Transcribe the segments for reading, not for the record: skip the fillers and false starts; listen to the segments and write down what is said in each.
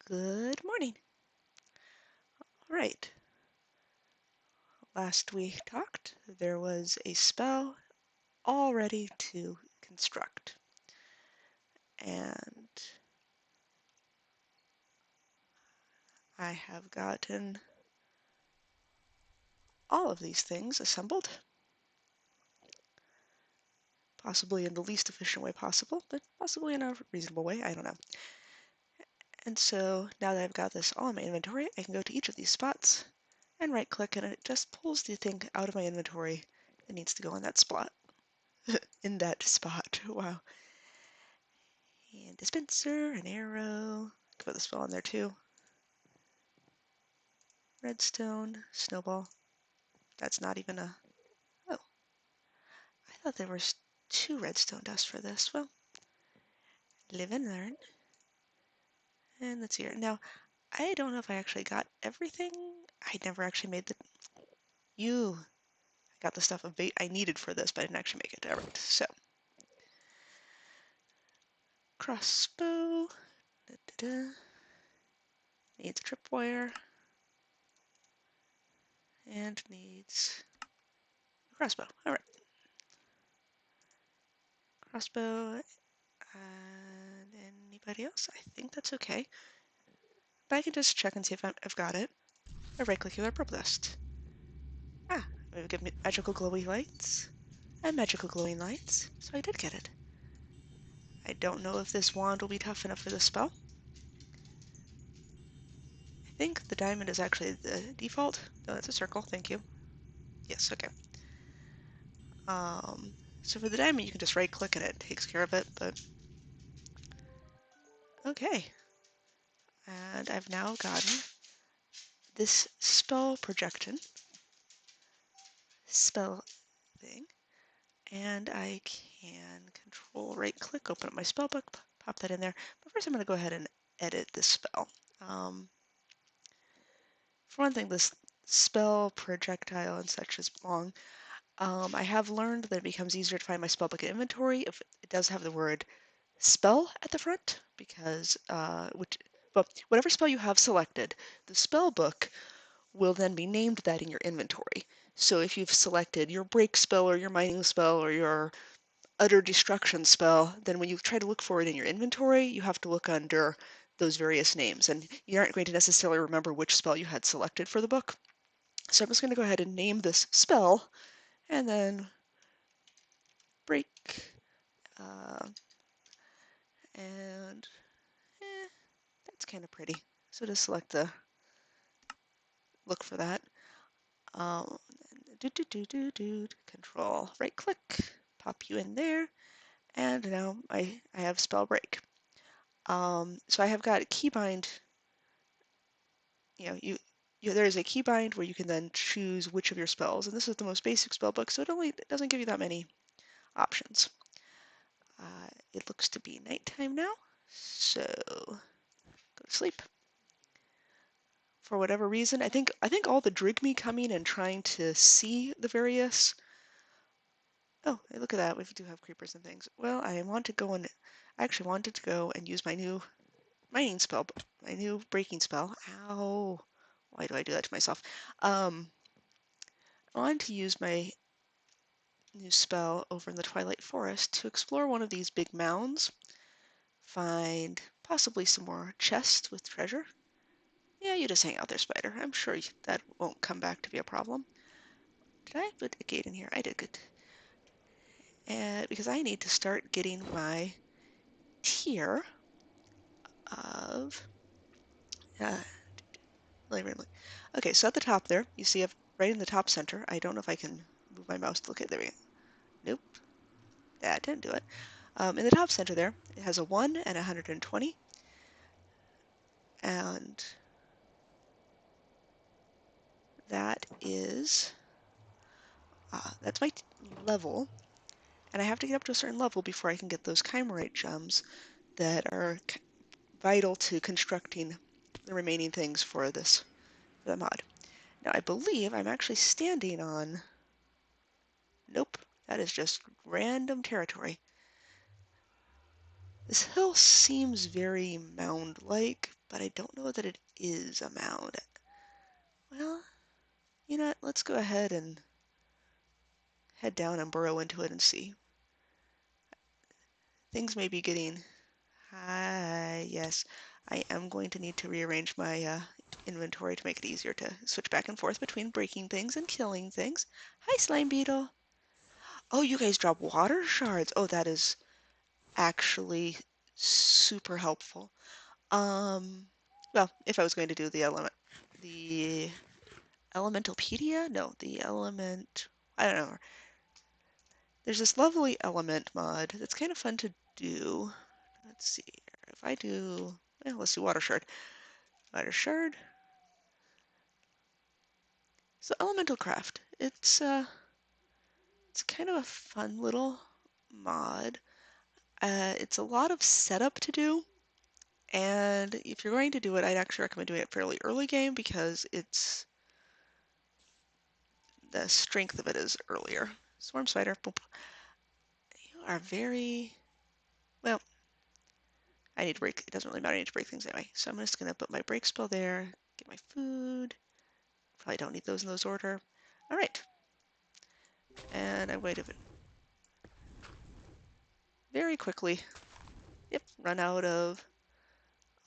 Good morning. All right. Last we talked, there was a spell all ready to construct. And I have gotten all of these things assembled, possibly in the least efficient way possible, but possibly in a reasonable way. I don't know. And so now that I've got this all in my inventory, I can go to each of these spots and right click and it just pulls the thing out of my inventory that needs to go in that spot. In that spot. Wow. And dispenser, an arrow. Put the spell on there too. Redstone, snowball. That's not even a... Oh, I thought there was 2 redstone dust for this. Well, live and learn. And let's see here. Now, I don't know if I actually got everything. I never actually made the... I got the stuff I needed for this, but I didn't actually make it. All right, so. Crossbow. Da-da-da. Needs tripwire. And needs a crossbow. All right. Crossbow. And anybody else? I think that's okay. But I can just check and see if I've got it. I right-click your purple dust. Ah, it would give me magical glowy lights and magical glowing lights, so I did get it. I don't know if this wand will be tough enough for this spell. I think the diamond is actually the default. No, that's a circle, thank you. Yes, okay. So for the diamond, you can just right-click and it takes care of it, but... Okay. And I've now gotten this spell thing, and I can control right-click, open up my spell book, pop that in there. But first I'm going to go ahead and edit this spell. For one thing, this spell projectile and such is long. I have learned that it becomes easier to find my spellbook in inventory if it does have the word spell at the front, because whatever spell you have selected, the spell book will then be named that in your inventory. So if you've selected your break spell or your mining spell or your utter destruction spell, then when you try to look for it in your inventory, you have to look under those various names, and you aren't going to necessarily remember which spell you had selected for the book. So I'm just going to go ahead and name this spell, and then break, and that's kind of pretty. So just select the, look for that. Control right click, pop you in there, and now I have spell break. So I have got keybind. There is a keybind where you can then choose which of your spells, and this is the most basic spell book, so it doesn't give you that many options. It looks to be nighttime now, so go to sleep. For whatever reason, I think all the Drigme coming and trying to see the various... Oh, hey, look at that, we do have creepers and things. Well, I actually wanted to go and use my new mining spell, my new breaking spell. Ow! Why do I do that to myself? I wanted to use my new spell over in the Twilight Forest to explore one of these big mounds, find possibly some more chests with treasure. Yeah, you just hang out there, spider. I'm sure that won't come back to be a problem. Did I put a gate in here? I did good. And because I need to start getting my tier of... Okay, so at the top there, you see right in the top center, I don't know if I can move my mouse to look at there. Nope, that didn't do it. In the top center there, it has a 1 and 120. And that is, that's my level. And I have to get up to a certain level before I can get those Chimerite gems that are vital to constructing the remaining things for the mod. Now I believe I'm actually standing on... Nope, that is just random territory. This hill seems very mound-like, but I don't know that it is a mound. Well, you know what? Let's go ahead and head down and burrow into it and see. Things may be getting high. Yes, I am going to need to rearrange my inventory to make it easier to switch back and forth between breaking things and killing things. Hi, slime beetle. Oh, you guys drop water shards. Oh, that is actually super helpful. Well, if I was going to do the elementalpedia? No, the element, I don't know. There's this lovely element mod that's kind of fun to do. Let's see here. If I do, well, let's do water shard. Water shard. So elemental craft. It's kind of a fun little mod. It's a lot of setup to do. And if you're going to do it, I'd actually recommend doing it fairly early game because the strength of it is earlier. Swarm spider, boop. You are very, well, I need to break, it doesn't really matter, I need to break things anyway. So I'm just gonna put my break spell there, get my food. Probably don't need those in those order. All right. And I'm going to very quickly, yep, run out of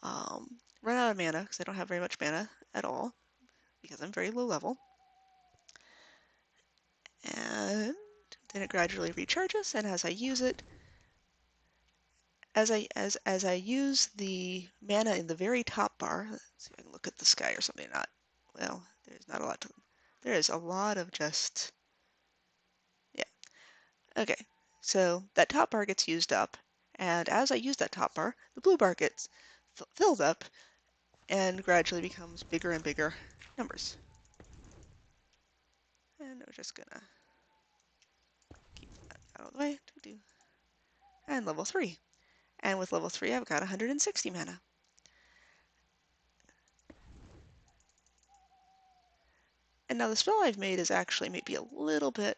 mana because I don't have very much mana at all because I'm very low level. And then it gradually recharges, and as I use it, as I use the mana in the very top bar, let's see if I can look at the sky or something. Not well. There's not a lot to. There is a lot of just. Yeah. Okay. So that top bar gets used up, and as I use that top bar, the blue bar gets filled up, and gradually becomes bigger and bigger numbers. And we're just gonna keep that out of the way. And level 3. And with level 3, I've got 160 mana. And now the spell I've made is actually maybe a little bit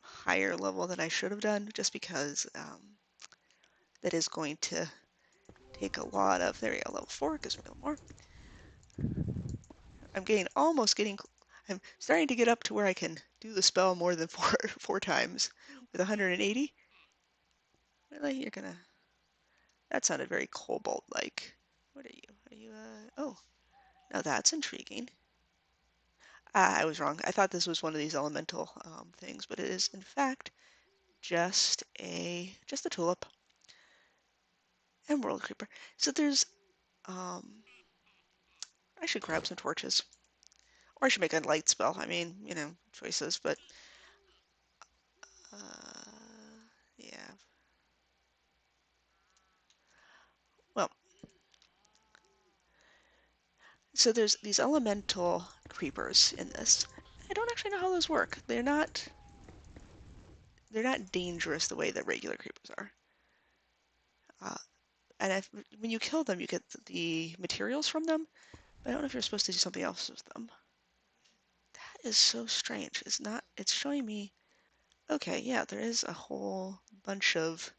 higher level than I should have done, just because that is going to take a lot of, there we go, level 4 gives me a little more. I'm starting to get up to where I can do the spell more than four times with 180. Really, you're gonna, that sounded very Cobalt-like. What are you? Are you, oh, now that's intriguing. I was wrong. I thought this was one of these elemental things, but it is, in fact, just a tulip. And world creeper. So there's, I should grab some torches. Or I should make a light spell. I mean, you know, choices, but, yeah. Well, so there's these elemental creepers in this. I don't actually know how those work. They're not dangerous the way that regular creepers are. And when you kill them, you get the materials from them. But I don't know if you're supposed to do something else with them. That is so strange. It's showing me, okay, yeah, there is a whole bunch of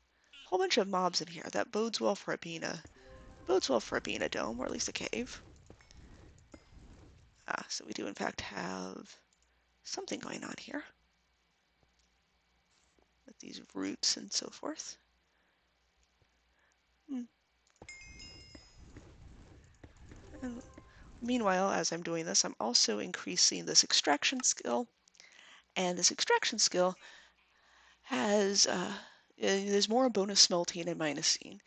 mobs in here. That bodes well for it being a dome, or at least a cave. So we do in fact have something going on here with these roots and so forth. And meanwhile, as I'm doing this, I'm also increasing this extraction skill. And this extraction skill has, there's more bonus smelting and minusing.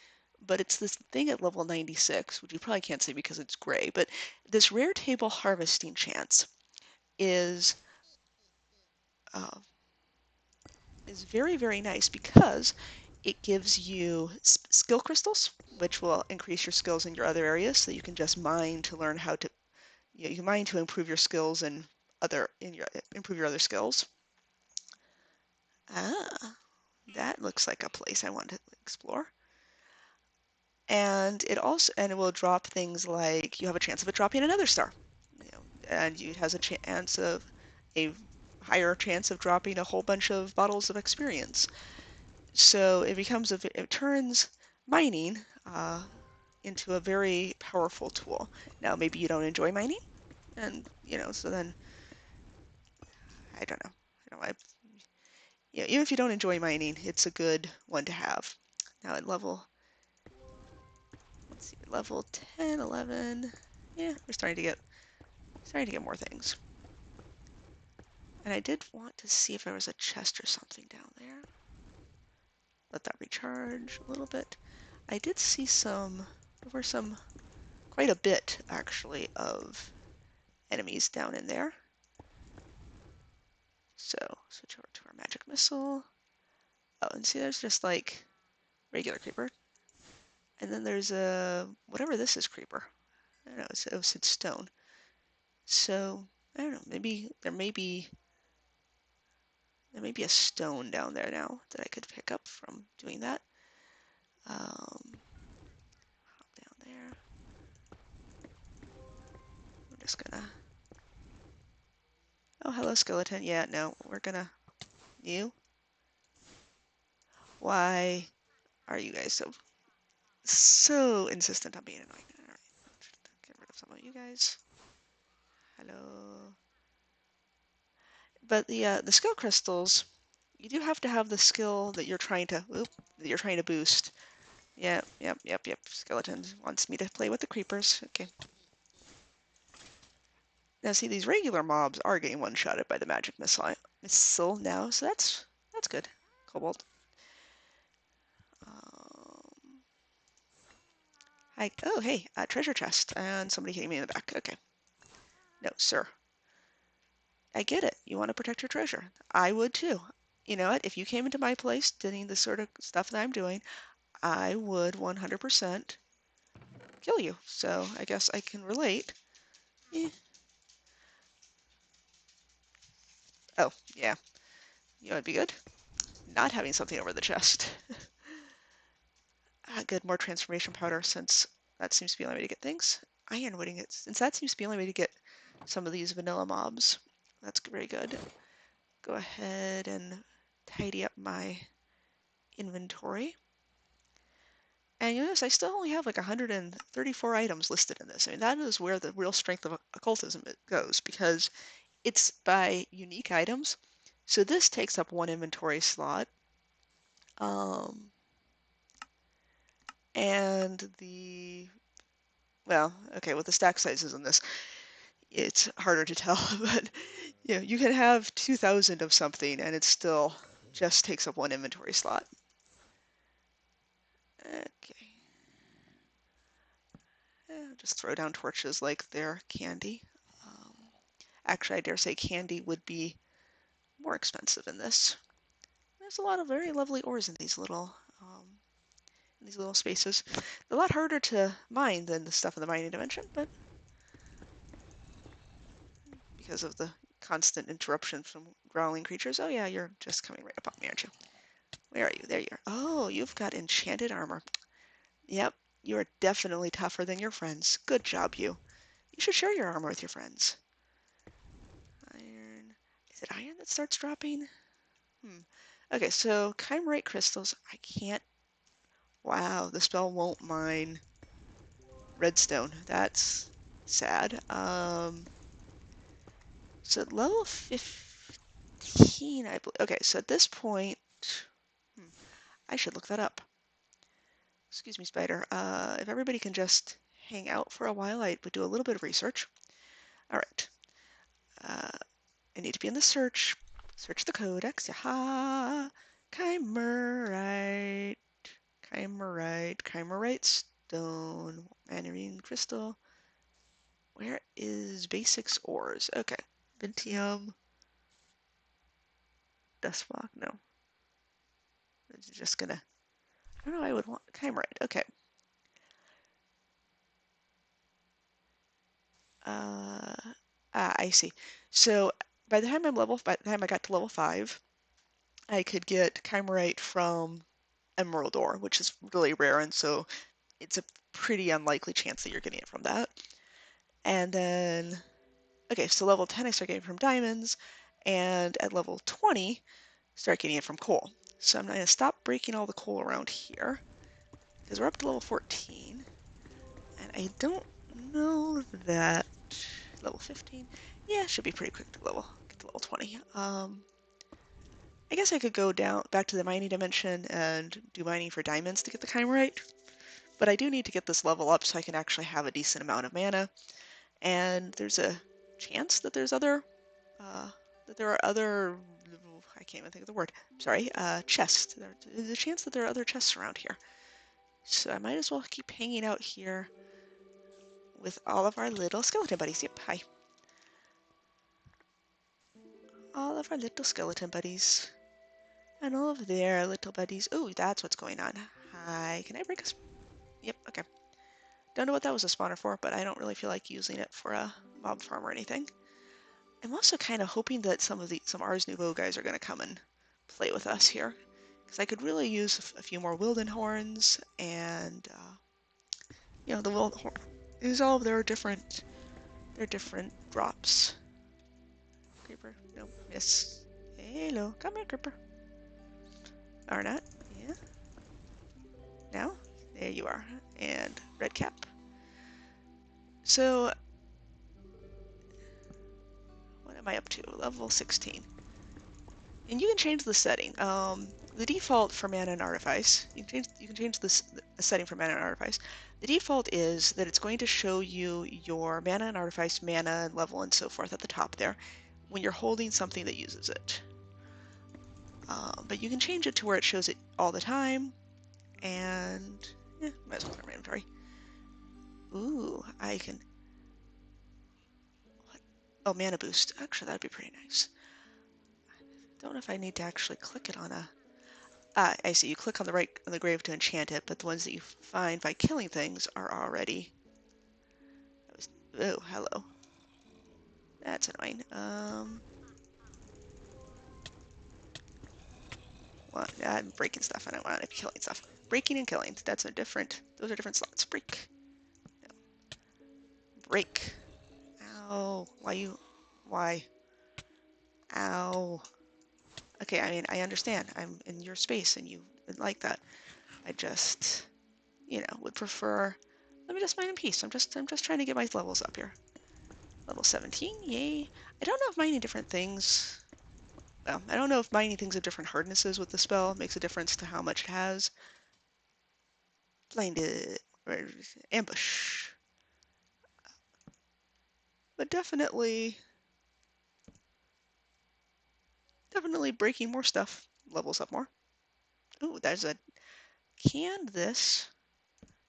But it's this thing at level 96, which you probably can't see because it's gray. But this rare table harvesting chance is very, very nice because it gives you skill crystals, which will increase your skills in your other areas. So you can just mine to learn how to, you can mine to improve your skills and improve your other skills. That looks like a place I want to explore. And it will drop things like you have a chance of it dropping another star, and it has a higher chance of dropping a whole bunch of bottles of experience. So it turns mining into a very powerful tool. Now, maybe you don't enjoy mining, and so then I don't know. Even if you don't enjoy mining, it's a good one to have. Now at let's see, level 10, 11, yeah, we're starting to get more things. And I did want to see if there was a chest or something down there. Let that recharge a little bit. I did see there were quite a bit actually of enemies down in there. So switch over to our magic missile. Oh, and see there's just like regular creeper. And then there's whatever this is creeper. I don't know, it's stone. So, I don't know, maybe there may be a stone down there now that I could pick up from doing that. Hop down there. I'm just gonna... Oh, hello, skeleton. Yeah, no, we're gonna... You? Why are you guys so insistent on being annoying? All right, get rid of some of you guys. Hello. But the skill crystals, you do have to have the skill that you're trying to boost. Yep. Skeleton wants me to play with the creepers. Okay. Now see, these regular mobs are getting one-shotted by the magic missile now, so that's good. Cobalt. Oh, hey, a treasure chest, and somebody hitting me in the back. Okay. No, sir. I get it. You want to protect your treasure. I would too. You know what? If you came into my place doing the sort of stuff that I'm doing, I would 100% kill you. So I guess I can relate. Eh. Oh, yeah. You know it'd be good? Not having something over the chest. Good, more transformation powder since that seems to be the only way to get things. Ironwooding it, since that seems to be the only way to get some of these vanilla mobs. That's very good. Go ahead and tidy up my inventory. And you notice I still only have like 134 items listed in this. I mean, that is where the real strength of occultism goes, because it's by unique items. So this takes up one inventory slot. And well, okay, with the stack sizes in this, it's harder to tell, but you can have 2,000 of something and it still just takes up one inventory slot. Okay. Just throw down torches like they're candy. Actually, I dare say candy would be more expensive in this. There's a lot of very lovely ores in these little spaces. They're a lot harder to mine than the stuff in the mining dimension, but because of the constant interruption from growling creatures. Oh yeah, you're just coming right up on me, aren't you? Where are you? There you are. Oh, you've got enchanted armor. Yep, you are definitely tougher than your friends. Good job, you. You should share your armor with your friends. Iron. Is it iron that starts dropping? Okay, so Chimerite crystals, I can't... Wow, the spell won't mine redstone. That's sad. So at level 15, I believe. Okay, so at this point, I should look that up. Excuse me, Spider. If everybody can just hang out for a while, I would do a little bit of research. All right. I need to be in the search. Search the codex. Yaha! Chimerite. Chimerite stone. Manarine crystal. Where is basics ores? Okay. Vintium. Dust block. No. It's just gonna... I don't know. I would want Chimerite. Okay. I see. So by the time I got to level 5, I could get Chimerite from Emerald ore, which is really rare, and so it's a pretty unlikely chance that you're getting it from that. And then, okay, so level 10 I start getting from diamonds, and at level 20, start getting it from coal. So I'm going to stop breaking all the coal around here, because we're up to level 14. I don't know that level 15. Yeah, should be pretty quick to get to level 20. I guess I could go down back to the mining dimension and do mining for diamonds to get the Chimerite, but I do need to get this level up so I can actually have a decent amount of mana. And there's a chance that there's other, there are other, I can't even think of the word. Sorry, chests. There's a chance that there are other chests around here. So I might as well keep hanging out here with all of our little skeleton buddies. Yep, hi. All of our little skeleton buddies. And all of their little buddies. Oh, that's what's going on. Hi, can I break a... Yep, okay. Don't know what that was a spawner for, but I don't really feel like using it for a mob farm or anything. I'm also kind of hoping that some Ars Nouveau guys are going to come and play with us here. Because I could really use a few more Wilden Horns and, you know, the Wilden Horn. Use all of their different drops. Creeper, no, miss. Hello, come here, Creeper. Or not, yeah. Now, there you are. And red cap. So, what am I up to? Level 16. And you can change the setting. The default for mana and artifice, you can change the setting for mana and artifice. The default is that it's going to show you your mana and artifice, mana and level and so forth at the top there when you're holding something that uses it. But you can change it to where it shows it all the time, and yeah, might as well clear my inventory. Ooh, I can. What? Oh, mana boost. Actually, that'd be pretty nice. Don't know if I need to actually click it on a. Ah, I see. You click on the grave to enchant it, but the ones that you find by killing things are already. Oh, hello. That's annoying. Well, I'm breaking stuff. I don't want to be killing stuff. Breaking and killing. Those are different slots. Break. No. Break. Ow. Why? Ow. Okay, I mean, I understand. I'm in your space and you would like that. I just, you know, would prefer, let me just mine in peace. I'm just trying to get my levels up here. Level 17, yay. I don't know if mining different things, well, I don't know if mining things of different hardnesses with the spell makes a difference to how much it has. Blinded, or ambush. But definitely breaking more stuff levels up more. Ooh, there's a, can this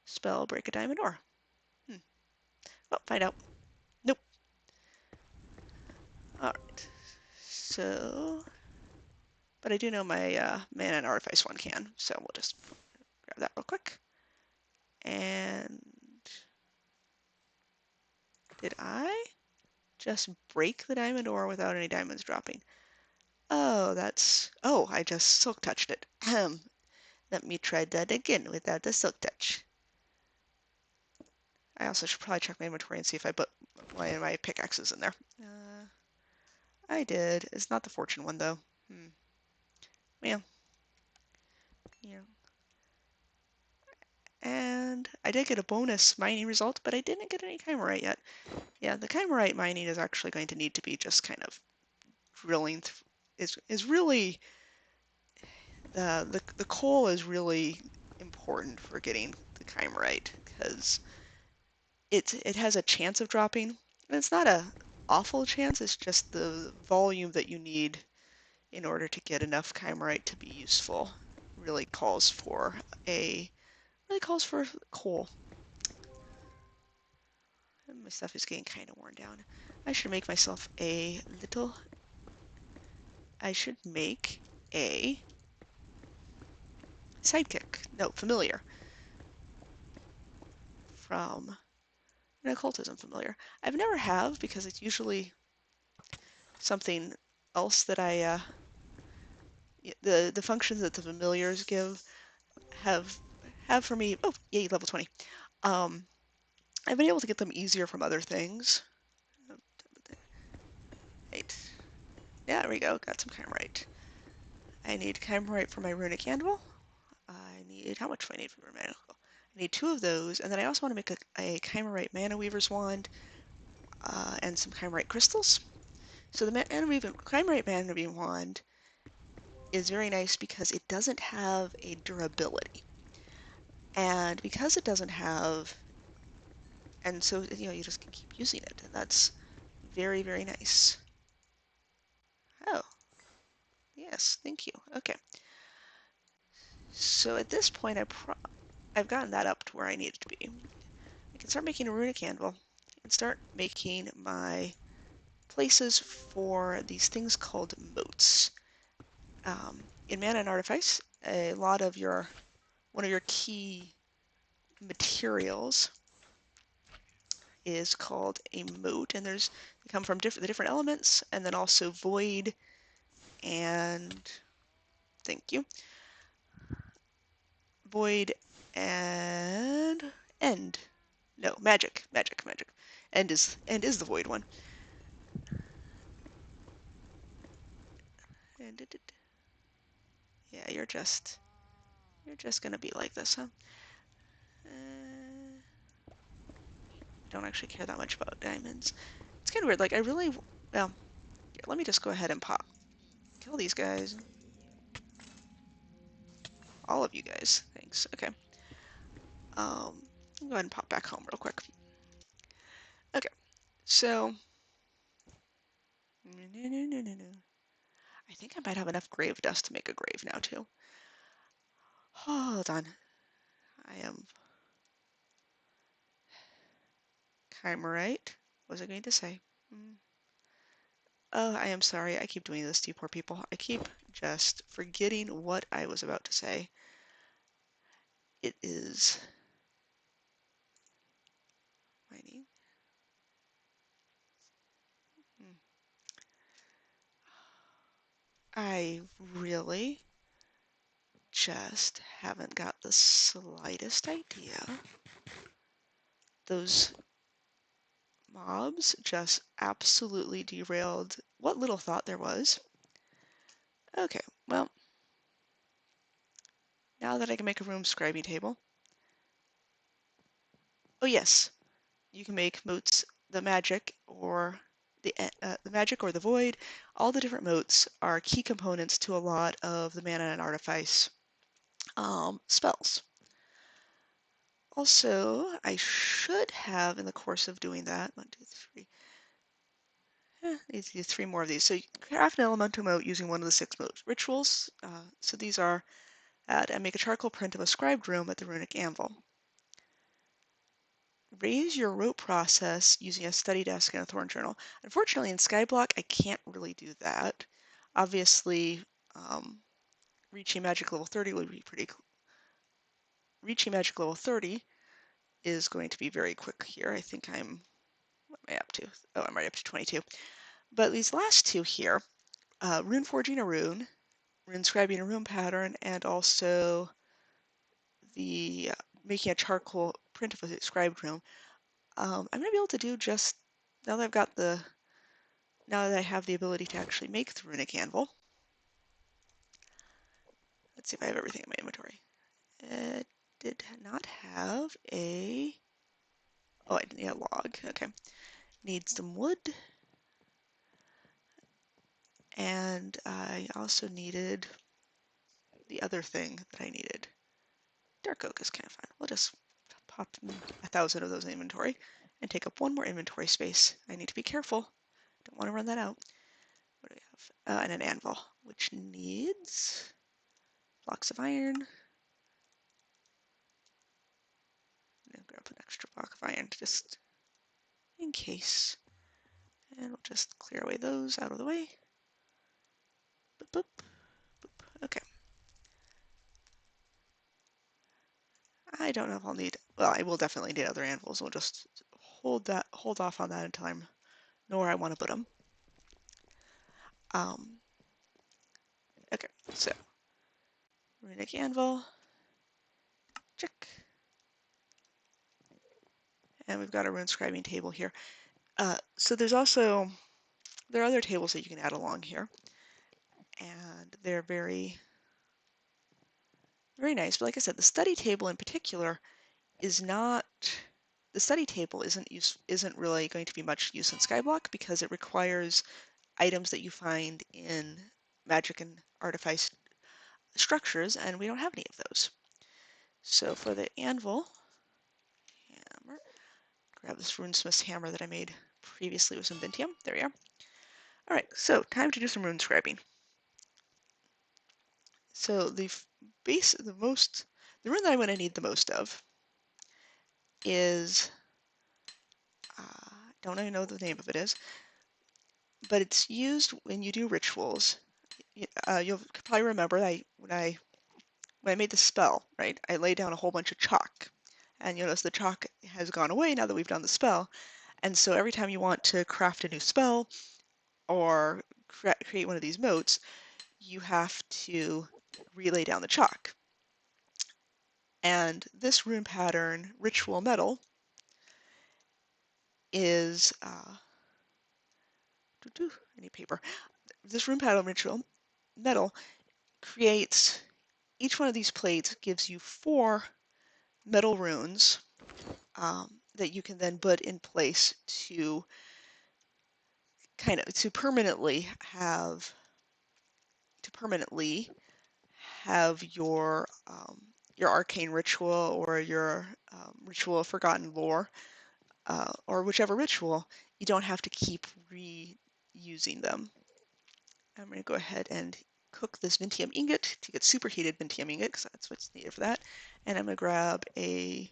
spell break a diamond ore? Well, find out. Nope. Alright. So, but I do know my mana and artifice one can, so we'll just grab that real quick. And did I just break the diamond ore without any diamonds dropping? Oh, I just silk touched it. Let me try that again without the silk touch. I also should probably check my inventory and see if I put my pickaxes in there. I did. It's not the fortune one though. Well, yeah. And I did get a bonus mining result, but I didn't get any Chimerite yet. Yeah, the Chimerite mining is actually going to need to be just kind of drilling. Is really the coal is really important for getting the Chimerite because it has a chance of dropping. And it's not a awful chance. It's just the volume that you need in order to get enough Chimerite to be useful really calls for coal. My stuff is getting kind of worn down. I should make myself a little. I should make a sidekick. No, familiar. From an occultism familiar. I've never have because it's usually something else that I the functions that the familiars give have for me. Oh, yay, level 20. I've been able to get them easier from other things. Right. Yeah, there we go. Got some Chimerite. I need Chimerite for my Runic anvil. How much do I need for my anvil? I I need 2 of those, and then I also want to make a Chimerite Mana Weaver's Wand and some Chimerite crystals. So the Chimerite Mana Weaver's Wand is very nice because it doesn't have a durability. And because it doesn't have, and so, you just can keep using it, and that's very, very nice. Oh, yes, thank you. Okay. So at this point, I've gotten that up to where I need it to be. I can start making a runic anvil and start making my places for these things called moats. In Mana and Artifice, one of your key materials is called a moat, and they come from the different elements, and then also void and thank you, void and end. No, magic. End is the void one. And yeah, you're just gonna be like this, huh? Don't actually care that much about diamonds. It's kind of weird. Like, well, here, let me just go ahead and kill these guys. All of you guys. Thanks. Okay. I'll go ahead and pop back home real quick. Okay. So, I think I might have enough grave dust to make a grave now, too. Hold on. I am Chimerite. What was I going to say? Oh, I am sorry. I keep doing this to you poor people. I keep just forgetting what I was about to say. It is mining. I really just haven't got the slightest idea. Those mobs just absolutely derailed what little thought there was. Okay, well, now that I can make a room scribing table. Oh yes, you can make moats, the magic or the magic or the void. All the different moats are key components to a lot of the mana and artifice spells. Also, I should have, in the course of doing that, 1, 2, 3, need to do 3 more of these. So you craft an elemental moat using one of the 6 moat rituals. So these are add and make a charcoal print of a scribed room at the runic anvil. Raise your rope process using a study desk and a thorn journal. Unfortunately, in Skyblock, I can't really do that. Obviously, reaching magic level 30 would be pretty cool. Reaching magic level 30 is going to be very quick here. I think what am I up to? Oh, I'm right up to 22. But these last 2 here, rune forging a rune scribing a rune pattern, and also the making a charcoal print of a scribed rune, I'm going to be able to do just, now that I have the ability to actually make the runic anvil. Let's see if I have everything in my inventory. It did not have I need a log. Okay. Need some wood. And I also needed the other thing that I needed. Dark oak is kind of fun. We'll just pop 1,000 of those in inventory and take up 1 more inventory space. I need to be careful. Don't want to run that out. What do we have? And an anvil, which needs blocks of iron. And grab an extra block of iron just in case. And we'll just clear away those out of the way. Boop, boop, boop. Okay. I don't know if I'll need, well, I will definitely need other anvils. We'll just hold off on that until I know where I want to put them. Okay, so runic anvil, check. And we've got a rune scribing table here. So there are other tables that you can add along here, and they're very, very nice. But like I said, the study table in particular is not, the study table isn't really going to be much use in Skyblock because it requires items that you find in magic and artifice structures, and we don't have any of those. So for the anvil, hammer, grab this runesmith's hammer that I made previously with some Vintium. There we are. All right, so time to do some rune scribing. So the rune that I'm going to need the most of is, don't even know what the name of it is, but it's used when you do rituals. You'll probably remember when I made the spell, right? I laid down a whole bunch of chalk, and you notice the chalk has gone away now that we've done the spell. And so every time you want to craft a new spell or create one of these motes, you have to relay down the chalk. And this rune pattern, Ritual Metal, is I need paper. This rune pattern, Ritual Metal, creates each one of these plates gives you 4 metal runes that you can then put in place to permanently have your arcane ritual or your ritual of forgotten lore or whichever ritual, you don't have to keep reusing them. I'm going to go ahead and cook this Vintium ingot to get superheated Vintium ingot because that's what's needed for that. And I'm going to grab is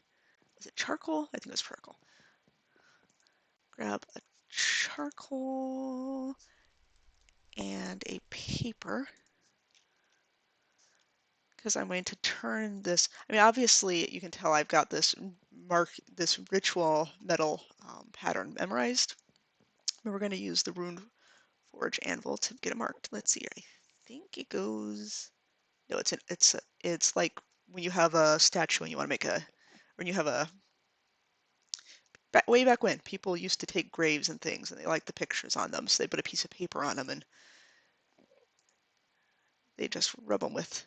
it charcoal? I think it was charcoal. Grab a charcoal and a paper because I'm going to turn this. I mean, obviously you can tell I've got this ritual metal pattern memorized. And we're going to use the Rune Forge anvil to get it marked. Let's see. I think it goes. No, it's like when you have a statue and you want to make when you have way back when people used to take graves and things and they liked the pictures on them, so they put a piece of paper on them and they just rub them with.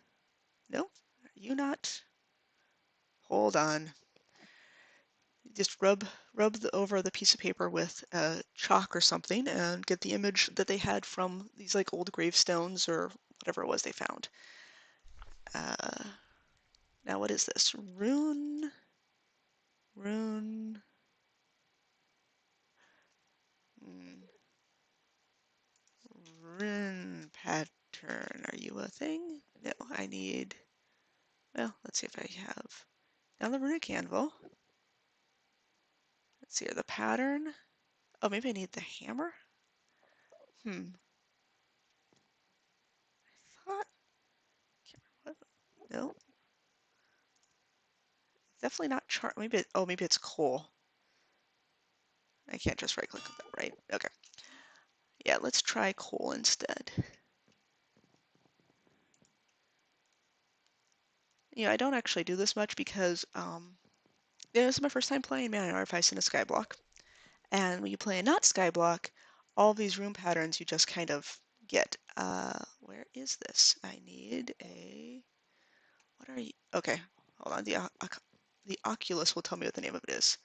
No, are you not? Hold on. Just rub over the piece of paper with chalk or something and get the image that they had from these like old gravestones or whatever it was they found. Now what is this? Rune pattern. Are you a thing? No, I need, well, let's see if I have. Down the Runic anvil. Let's see, the pattern. Oh, maybe I need the hammer? I thought, what? No. Definitely not maybe, maybe it's coal. I can't just right click on that, right? Okay. Yeah, let's try coal instead. Yeah, I don't actually do this much because this is my first time playing Mana and Artifice in a Skyblock. And when you play a not Skyblock, all of these rune patterns you just kind of get. Where is this? I need a, what are you? Okay, hold on. The Oculus will tell me what the name of it is.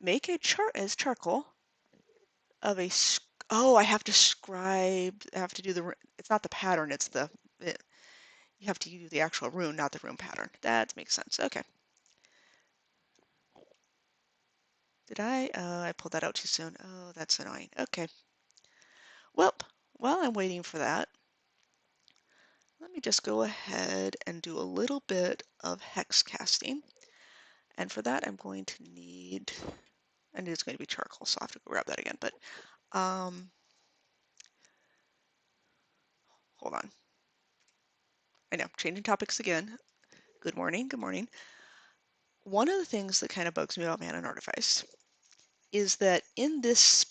Make a chart as charcoal of a, oh, I have to scribe, I have to do it's not the pattern, it's you have to do the actual rune, not the rune pattern. That makes sense. Okay. Did I pulled that out too soon. Oh, that's annoying. Okay. Well, while I'm waiting for that, let me just go ahead and do a little bit of hex casting. And for that, I'm going to need, and it's going to be charcoal, so I'll have to go grab that again. But hold on. I know, changing topics again. Good morning, good morning. One of the things that kind of bugs me about Mana and Artifice is that in this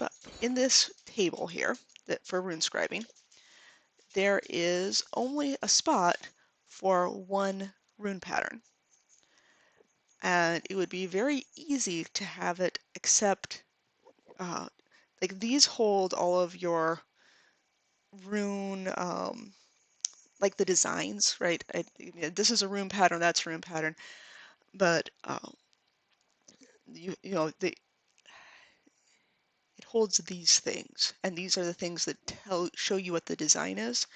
table here, that for rune scribing, there is only a spot for one rune pattern. And it would be very easy to have it accept, like these hold all of your rune like the designs, right? This is a rune pattern, that's a rune pattern, but you know, it holds these things, and these are the things that show you what the design is.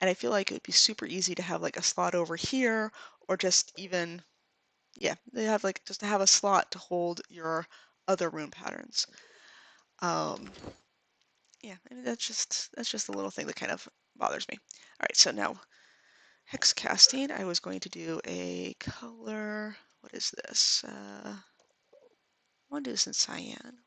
And I feel like it would be super easy to have like a slot over here, or just even, yeah, they have like just to have a slot to hold your other rune patterns. Yeah, I mean, that's just a little thing that kind of bothers me. All right, so now hex casting, I was going to do a color. What is this? I want to do this in cyan.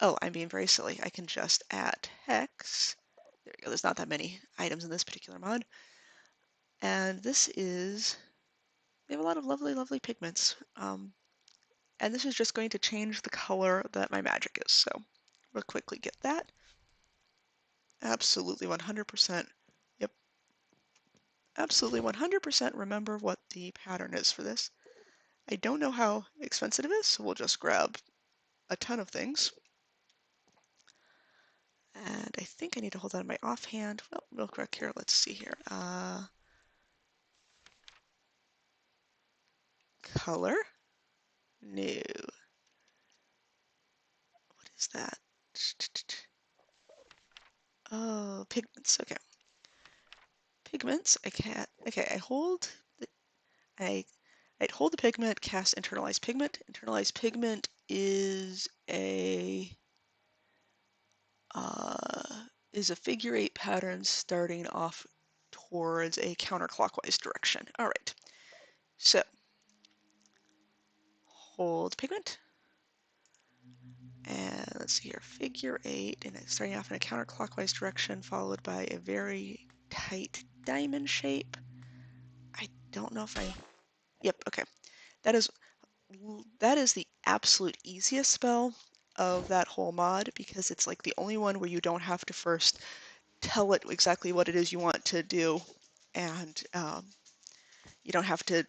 Oh, I'm being very silly. I can just add hex. There we go. There's not that many items in this particular mod. And this is, we have a lot of lovely, lovely pigments. And this is just going to change the color that my magic is. So we'll quickly get that. Absolutely 100%. Yep. Absolutely 100% remember what the pattern is for this. I don't know how expensive it is, so we'll just grab a ton of things. And I think I need to hold on to my offhand. Well, real quick here, let's see here. Color. New. What is that? Oh, pigments. Okay. Pigments. I can't. Okay, I hold. I'd hold the pigment, cast internalized pigment. Internalized pigment is a figure 8 pattern starting off towards a counterclockwise direction. All right. So hold pigment. And let's see here, figure 8, and it's starting off in a counterclockwise direction, followed by a very tight diamond shape. I don't know if yep, okay. That is the absolute easiest spell of that whole mod, because it's like the only one where you don't have to first tell it exactly what it is you want to do, and you don't have to,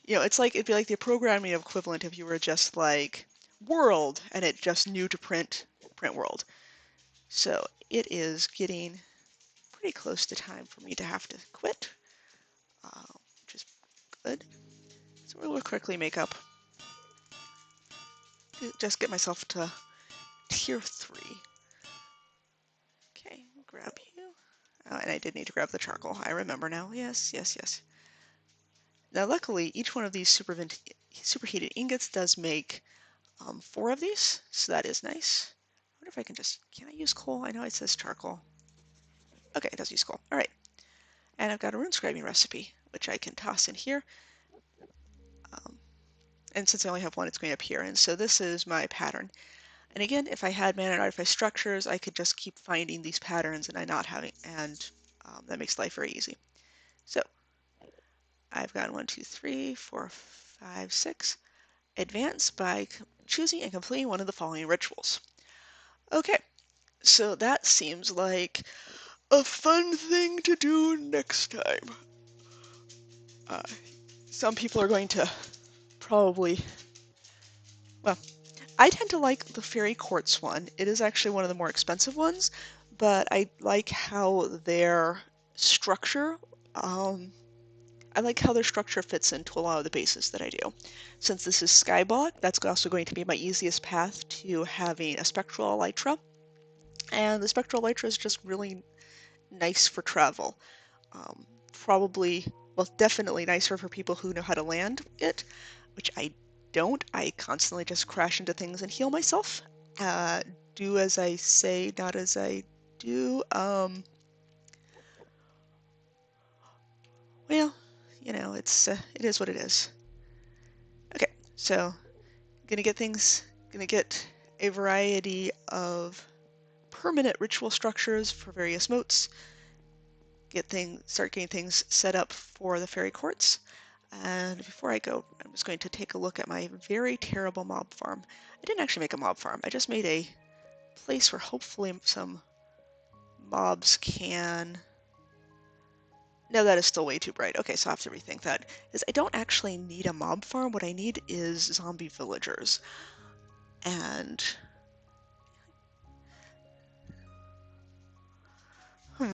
it'd be like the programming equivalent if you were just like world and it just knew to print world. So it is getting pretty close to time for me to have to quit, which is good. So we'll quickly make up, just get myself to tier 3. Okay, grab you. And I did need to grab the charcoal. I remember now. Yes, yes, yes. Now, luckily, each one of these superheated ingots does make 4 of these, so that is nice. I wonder if I can I use coal? I know it says charcoal. Okay, it does use coal. All right. And I've got a rune scribing recipe, which I can toss in here. And since I only have one, it's going up here. And so this is my pattern. And again, if I had mana and artifice structures, I could just keep finding these patterns and that makes life very easy. So I've got 1, 2, 3, 4, 5, 6. Advance by choosing and completing one of the following rituals. Okay, so that seems like a fun thing to do next time. Some people are going to probably, well, I tend to like the Fairy Quartz one. It is actually one of the more expensive ones, but I like how their structure, fits into a lot of the bases that I do. Since this is Skyblock, that's also going to be my easiest path to having a Spectral Elytra. And the Spectral Elytra is just really nice for travel. Definitely nicer for people who know how to land it, which I don't. I constantly just crash into things and heal myself. Do as I say, not as I do. Well, it is what it is. Okay, so gonna get a variety of permanent ritual structures for various moats. Start getting things set up for the fairy courts. And before I go, I'm just going to take a look at my very terrible mob farm. I didn't actually make a mob farm. I just made a place where hopefully some mobs can... No, that is still way too bright. Okay, so I have to rethink that. Because I don't actually need a mob farm. What I need is zombie villagers. And